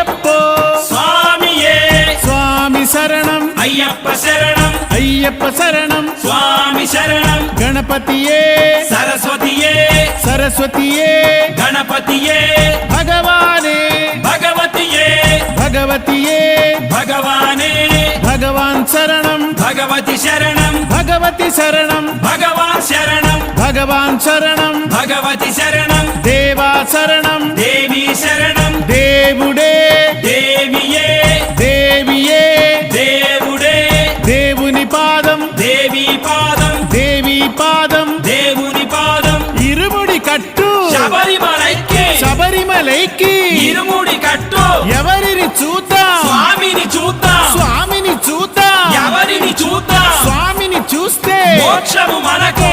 అయ్యప్పో స్వామియే స్వామి శరణం అయ్యప్ప శరణం అయ్యప్ప శరణం స్వామి శరణం గణపతియే సరస్వతియే సరస్వతియే గణపతియే భగవానే భగవతియే భగవతియే భగవానే భగవాన్ శరణం భగవతి శరణం భగవతి శరణం భగవాన్ శరణం భగవాన్ శరణం భగవతి శరణం దేవా శరణం దేవి శరణం దేవుడే దేవియే దేవియే దేవుడే దేవుని పాదం దేవి పాదం దేవి పాదం దేవుని పాదం ఇరుముడి కట్టు శబరిమలైకి శబరిమలైకి ఇరుముడి కట్టు ఎవరిని చూద్దాం స్వామిని చూద్దాం స్వామిని చూద్దాం ఎవరిని చూద్దాం స్వామిని చూస్తే మోక్షము మనకు